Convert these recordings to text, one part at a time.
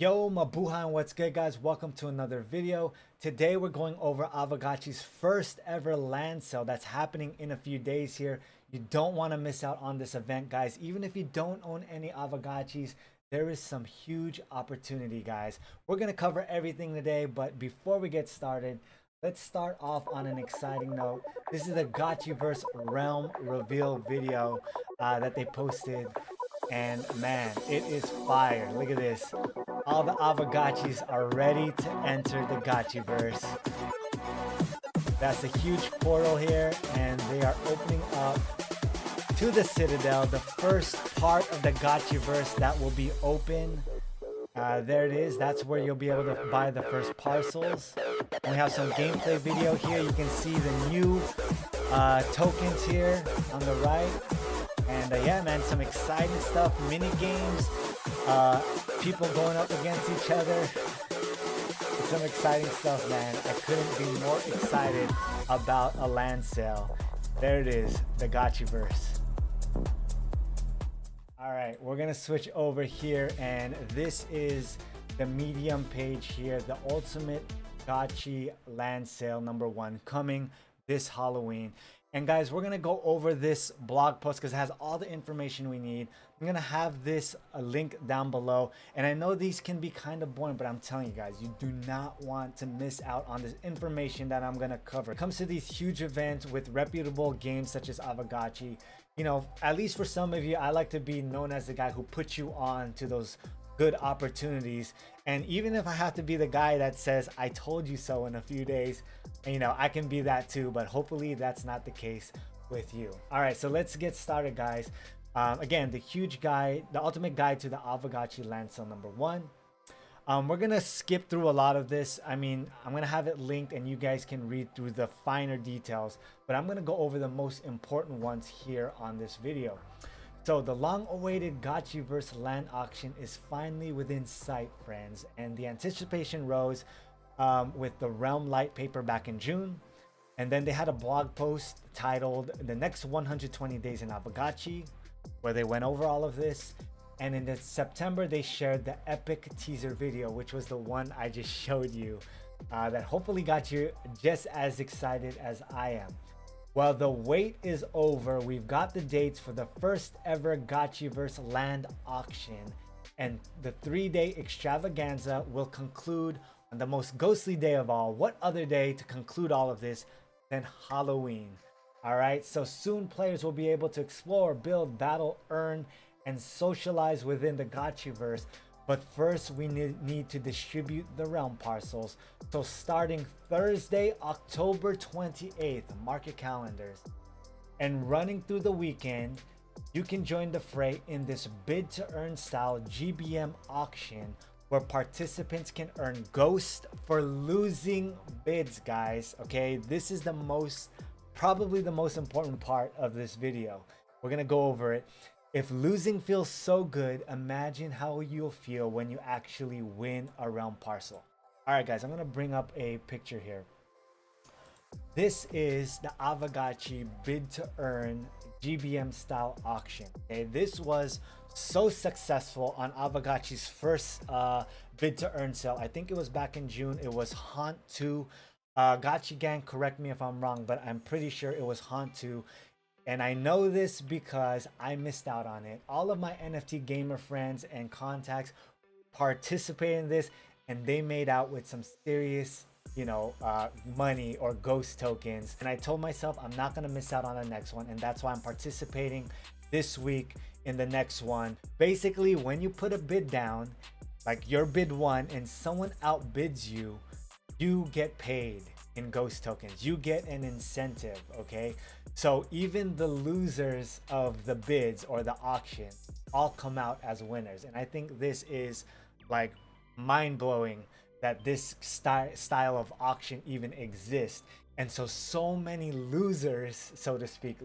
Yo, Mabuhay, and what's good, guys? Welcome to another video. Today we're going over Aavegotchi's first ever land sale that's happening in a few days here. You don't want to miss out on this event, guys. Even if you don't own any Aavegotchis, there is some huge opportunity, guys. We're going to cover everything today, but before we get started, let's start off on an exciting note. This is the Gotchiverse realm reveal video that they posted, and man, it is fire. Look at this. All the Aavegotchis are ready to enter the Gotchiverse. That's a huge portal here, and they are opening up to the Citadel, the first part of the Gotchiverse that will be open. There it is. That's where you'll be able to buy the first parcels. And we have some gameplay video here. You can see the new tokens here on the right. And yeah, man, some exciting stuff, mini games, people going up against each other. It's some exciting stuff, man. I couldn't be more excited about a land sale. There it is, the Gotchiverse. All right, we're gonna switch over here, and this is the Medium page here, the ultimate Gotchi land sale #1 coming this Halloween. And guys, we're gonna go over this blog post because it has all the information we need. I'm gonna have this link down below, and I know these can be kind of boring, but I'm telling you guys, you do not want to miss out on this information that I'm gonna cover. It comes to these huge events with reputable games such as Aavegotchi. You know, at least for some of you, I like to be known as the guy who puts you on to those good opportunities. And even if I have to be the guy that says I told you so in a few days, you know, I can be that too, but hopefully that's not the case with you. All right, so let's get started, guys. Again, the huge guide, the ultimate guide to the Aavegotchi land sale #1. We're gonna skip through a lot of this. I mean, I'm gonna have it linked and you guys can read through the finer details, but I'm gonna go over the most important ones here on this video. So the long-awaited Gotchiverse land auction is finally within sight, friends, and the anticipation rose with the Realm Light paper back in June, and then they had a blog post titled "The Next 120 Days in Aavegotchi," where they went over all of this. And in September, they shared the epic teaser video, which was the one I just showed you, that hopefully got you just as excited as I am. Well, the wait is over. We've got the dates for the first ever Gotchiverse land auction, and the 3-day extravaganza will conclude on the most ghostly day of all. What other day to conclude all of this than Halloween? All right, so soon players will be able to explore, build, battle, earn, and socialize within the Gotchiverse. But first, we need to distribute the realm parcels. So starting Thursday, October 28th, mark your calendars, and running through the weekend, you can join the fray in this bid to earn style GBM auction, where participants can earn ghost for losing bids, guys. Okay, this is probably the most important part of this video. We're gonna go over it. If losing feels so good, imagine how you'll feel when you actually win a realm parcel. All right, guys, I'm gonna bring up a picture here. This is the Aavegotchi bid to earn GBM Style Auction. Okay, this was so successful on Aavegotchi's first bid to earn sale. I think it was back in June. It was Haunt 2. Gotchi Gang, correct me if I'm wrong, but I'm pretty sure it was Haunt 2. And I know this because I missed out on it. All of my NFT gamer friends and contacts participated in this, and they made out with some serious, you know, money or ghost tokens. And I told myself I'm not gonna miss out on the next one, and that's why I'm participating this week in the next one. Basically, when you put a bid down, like your bid won, and someone outbids you, you get paid in ghost tokens. You get an incentive, okay? So even the losers of the bids or the auction all come out as winners. And I think this is like mind-blowing that this style of auction even exists. And so many losers, so to speak,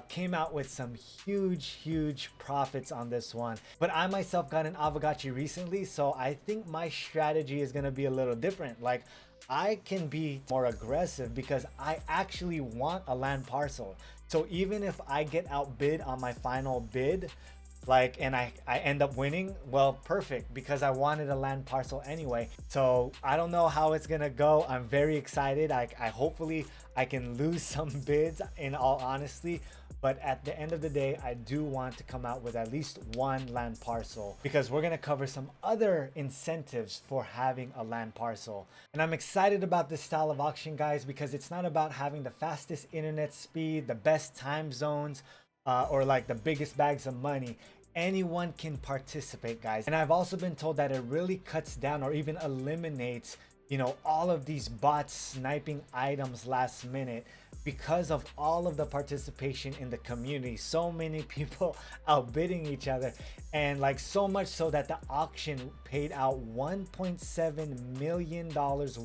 came out with some huge profits on this one. But I myself got an Aavegotchi recently, so I think my strategy is gonna be a little different. Like, I can be more aggressive because I actually want a land parcel. So even if I get outbid on my final bid, like, and I end up winning, well, perfect, because I wanted a land parcel anyway. So I don't know how it's gonna go. I'm very excited. I hopefully I can lose some bids, in all honesty, but at the end of the day, I do want to come out with at least one land parcel, because we're gonna cover some other incentives for having a land parcel. And I'm excited about this style of auction, guys, because it's not about having the fastest internet speed, the best time zones, or like the biggest bags of money. Anyone can participate, guys. And I've also been told that it really cuts down or even eliminates, you know, all of these bots sniping items last minute, because of all of the participation in the community. So many people outbidding each other, and like so much so that the auction paid out $1.7 million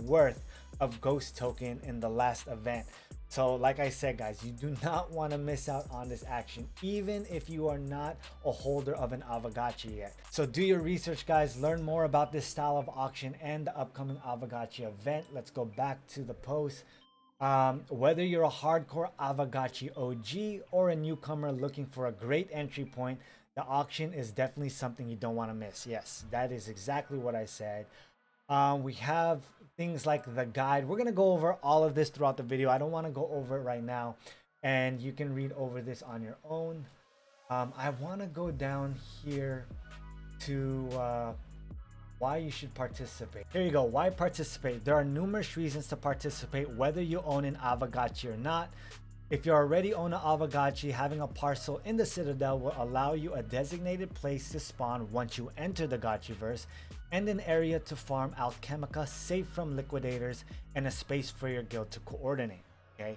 worth of ghost token in the last event. So like I said, guys, you do not want to miss out on this action, even if you are not a holder of an Aavegotchi yet. So do your research, guys. Learn more about this style of auction and the upcoming Aavegotchi event. Let's go back to the post. Whether you're a hardcore Aavegotchi OG or a newcomer looking for a great entry point, the auction is definitely something you don't want to miss. Yes, that is exactly what I said. We have things like the guide. We're going to go over all of this throughout the video. I don't want to go over it right now, and you can read over this on your own. I want to go down here to why you should participate. Here you go. Why participate? There are numerous reasons to participate, whether you own an Aavegotchi or not. If you already own an Aavegotchi, having a parcel in the Citadel will allow you a designated place to spawn once you enter the Gotchiverse, and an area to farm Alchemica safe from liquidators, and a space for your guild to coordinate. Okay,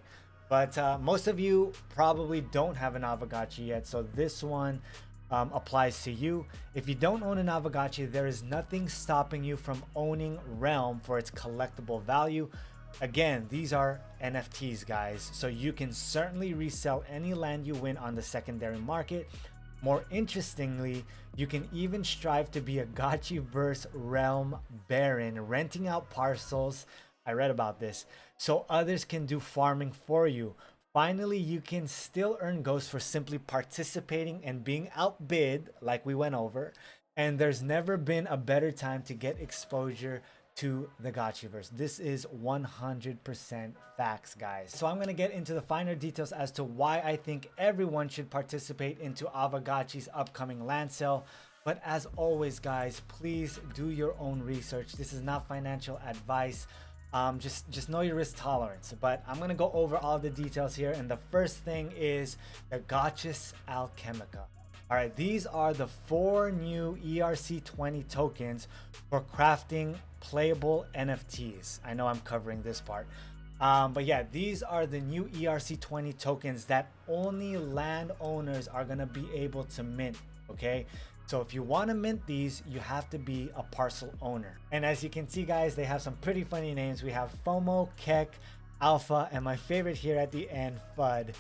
but most of you probably don't have an Aavegotchi yet, so this one applies to you. If you don't own an Aavegotchi, there is nothing stopping you from owning Realm for its collectible value. Again, these are NFTs, guys, so you can certainly resell any land you win on the secondary market. More interestingly, you can even strive to be a Gotchiverse Realm Baron, renting out parcels, I read about this, so others can do farming for you. Finally, you can still earn ghosts for simply participating and being outbid, like we went over, and there's never been a better time to get exposure to the Gotchiverse. This is 100% facts, guys. So I'm going to get into the finer details as to why I think everyone should participate into Aavegotchi's upcoming land sale. But as always, guys, please do your own research. This is not financial advice. Just know your risk tolerance. But I'm going to go over all the details here. And the first thing is the Gacha Alchemica. All right, these are the 4 new ERC20 tokens for crafting playable NFTs. I know I'm covering this part. But yeah, these are the new ERC20 tokens that only landowners are going to be able to mint. Okay, so if you want to mint these, you have to be a parcel owner. And as you can see, guys, they have some pretty funny names. We have FOMO, Keck, Alpha, and my favorite here at the end, FUD.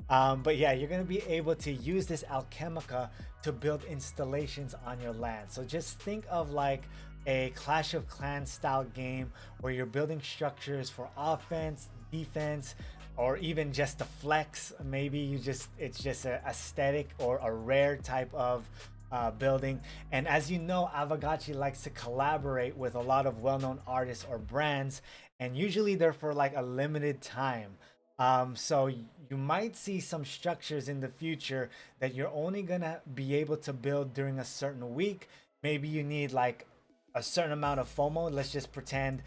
But yeah, you're going to be able to use this Alchemica to build installations on your land. So just think of like a Clash of Clans style game where you're building structures for offense, defense, or even just a flex. Maybe it's just a aesthetic or a rare type of building. And as you know, Aavegotchi likes to collaborate with a lot of well-known artists or brands, and usually they're for like a limited time. So you might see some structures in the future that you're only gonna be able to build during a certain week. Maybe you need like a certain amount of FOMO. Let's just pretend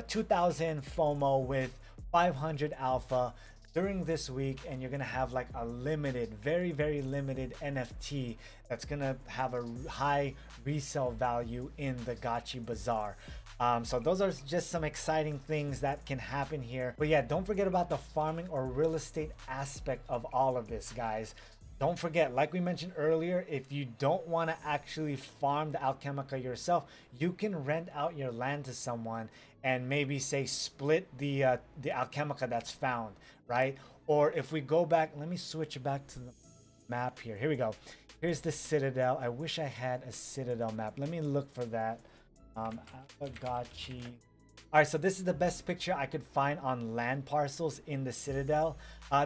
2000 FOMO with 500 alpha during this week, and you're gonna have like a limited, very limited NFT that's gonna have a high resale value in the Gotchi Bazaar. So those are just some exciting things that can happen here. But yeah, don't forget about the farming or real estate aspect of all of this, guys. Don't forget, like we mentioned earlier, if you don't want to actually farm the Alchemica yourself, you can rent out your land to someone and maybe say split the Alchemica that's found, right? Or if we go back, let me switch back to the map here. Here we go. Here's the Citadel. I wish I had a Citadel map. Let me look for that. Aavegotchi All right, so this is the best picture I could find on land parcels in the Citadel.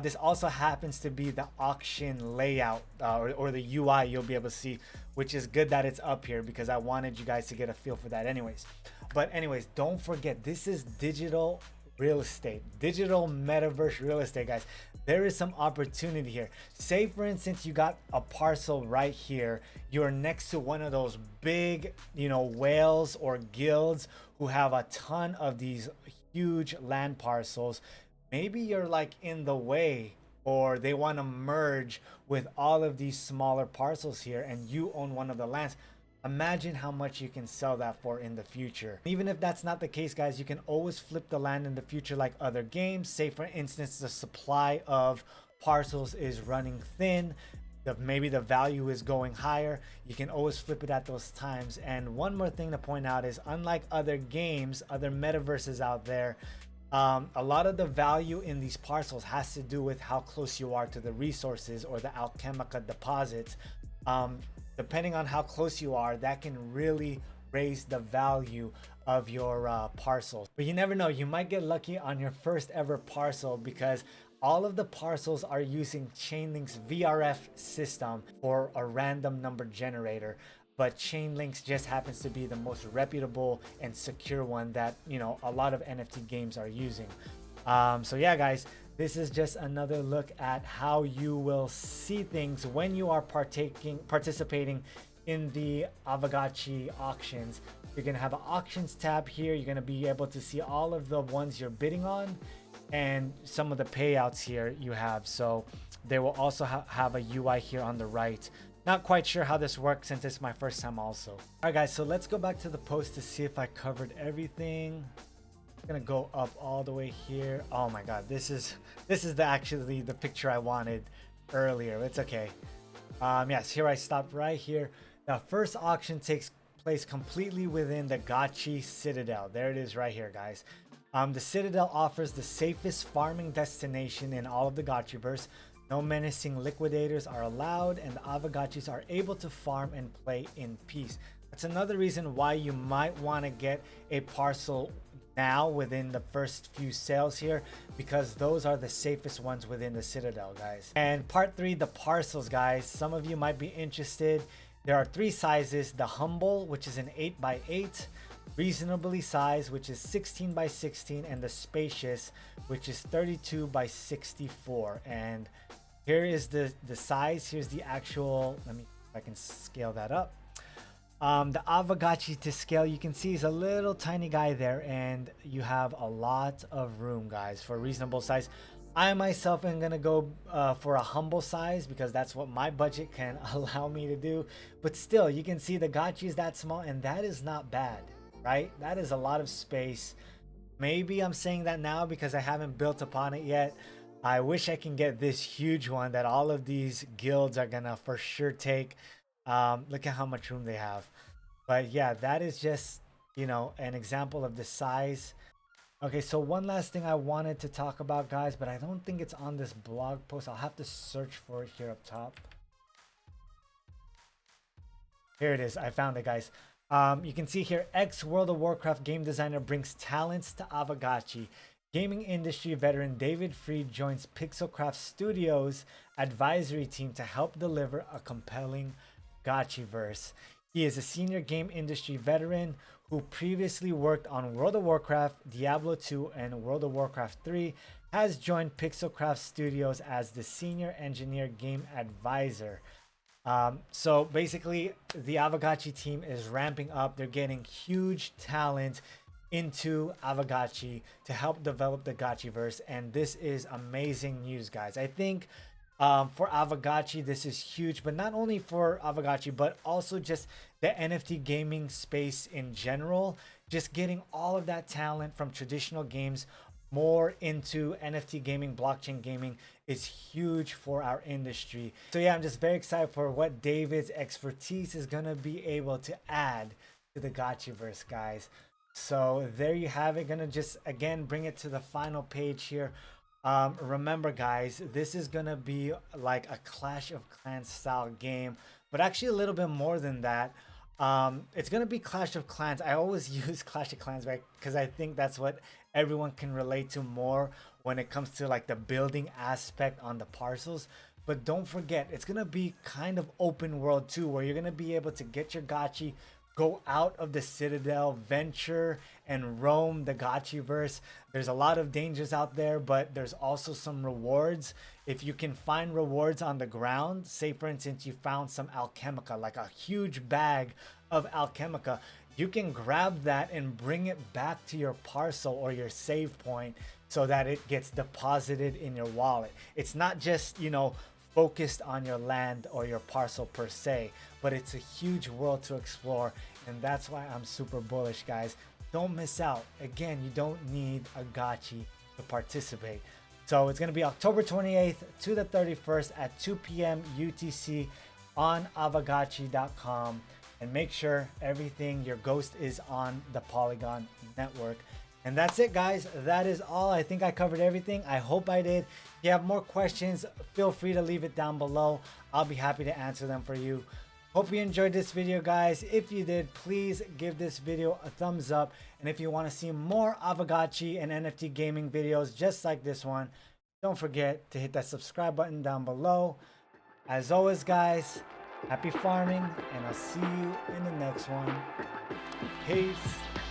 This also happens to be the auction layout or the UI you'll be able to see, which is good that it's up here because I wanted you guys to get a feel for that anyways. But anyways, don't forget, this is digital real estate, digital metaverse real estate, guys. There is some opportunity here. Say for instance, you got a parcel right here, you're next to one of those big, you know, whales or guilds who have a ton of these huge land parcels. Maybe you're like in the way, or they want to merge with all of these smaller parcels here and you own one of the lands. Imagine how much you can sell that for in the future. Even if that's not the case, guys, you can always flip the land in the future like other games. Say for instance, the supply of parcels is running thin, maybe the value is going higher. You can always flip it at those times. And one more thing to point out is, unlike other games, other metaverses out there, a lot of the value in these parcels has to do with how close you are to the resources or the Alchemica deposits. Depending on how close you are, that can really raise the value of your parcels. But you never know, you might get lucky on your first ever parcel because all of the parcels are using Chainlink's VRF system for a random number generator. But Chainlink's just happens to be the most reputable and secure one that, you know, a lot of NFT games are using. So yeah, guys, this is just another look at how you will see things when you are participating in the Aavegotchi auctions. You're gonna have an auctions tab here. You're gonna be able to see all of the ones you're bidding on and some of the payouts here you have. So they will also have a UI here on the right. Not quite sure how this works since it's my first time also. All right, guys, so let's go back to the post to see if I covered everything. Gonna go up all the way here. Oh my god, this is actually the picture I wanted earlier. It's okay. Yes, here I stopped right here. The first auction takes place completely within the Gotchi Citadel. There it is right here, guys. The Citadel offers the safest farming destination in all of the Gotchiverse. No menacing liquidators are allowed, and the Aavegotchis are able to farm and play in peace. That's another reason why you might want to get a parcel now within the first few sales here, because those are the safest ones within the Citadel, guys. And part 3, the parcels, guys. Some of you might be interested. There are 3 sizes: the humble, which is an 8x8, reasonably sized, which is 16x16, and the spacious, which is 32x64. And here is the size. Here's the actual, let me see if I can scale that up. The Aavegotchi to scale, you can see is a little tiny guy there, and you have a lot of room, guys, for a reasonable size. I myself am gonna go for a humble size because that's what my budget can allow me to do. But still, you can see the Gotchi is that small, and that is not bad, right? That is a lot of space. Maybe I'm saying that now because I haven't built upon it yet. I wish I can get this huge one that all of these guilds are gonna for sure take. Look at how much room they have. But yeah, that is just, you know, an example of the size. Okay, so one last thing I wanted to talk about, guys, but I don't think it's on this blog post. I'll have to search for it here up top. Here it is. I found it, guys. You can see here, ex-World of Warcraft game designer brings talents to Aavegotchi. Gaming industry veteran David Freed joins Pixelcraft Studios advisory team to help deliver a compelling Gotchiverse. He is a senior game industry veteran who previously worked on World of Warcraft, Diablo 2, and World of Warcraft 3, has joined Pixelcraft Studios as the senior engineer game advisor. So basically, the Aavegotchi team is ramping up. They're getting huge talent into Aavegotchi to help develop the Gotchiverse, and this is amazing news, guys. I think for Aavegotchi, this is huge, but not only for Aavegotchi, but also just the NFT gaming space in general. Just getting all of that talent from traditional games more into NFT gaming, blockchain gaming is huge for our industry. So yeah, I'm just very excited for what David's expertise is gonna be able to add to the Gotchiverse, guys. So there you have it. Gonna just again bring it to the final page here. Remember, guys, this is gonna be like a Clash of Clans style game, but actually a little bit more than that. It's gonna be Clash of Clans. I always use Clash of Clans, right? Because I think that's what everyone can relate to more when it comes to like the building aspect on the parcels. But don't forget, it's gonna be kind of open world too, where you're gonna be able to get your Gotchi, go out of the Citadel, venture and roam the Gotchiverse. There's a lot of dangers out there, but there's also some rewards. If you can find rewards on the ground, say for instance, you found some Alchemica, like a huge bag of Alchemica, you can grab that and bring it back to your parcel or your save point so that it gets deposited in your wallet. It's not just, you know, focused on your land or your parcel per se, but it's a huge world to explore, and that's why I'm super bullish, guys. Don't miss out. Again, you don't need a Gotchi to participate. So it's going to be October 28th to the 31st at 2 p.m. UTC on Aavegotchi.com, and make sure everything, your ghost is on the Polygon network. And that's it, guys. That is all. I think I covered everything. I hope I did. If you have more questions, feel free to leave it down below. I'll be happy to answer them for you. Hope you enjoyed this video, guys. If you did, please give this video a thumbs up. And if you want to see more Aavegotchi and NFT gaming videos just like this one, don't forget to hit that subscribe button down below. As always, guys, happy farming, and I'll see you in the next one. Peace.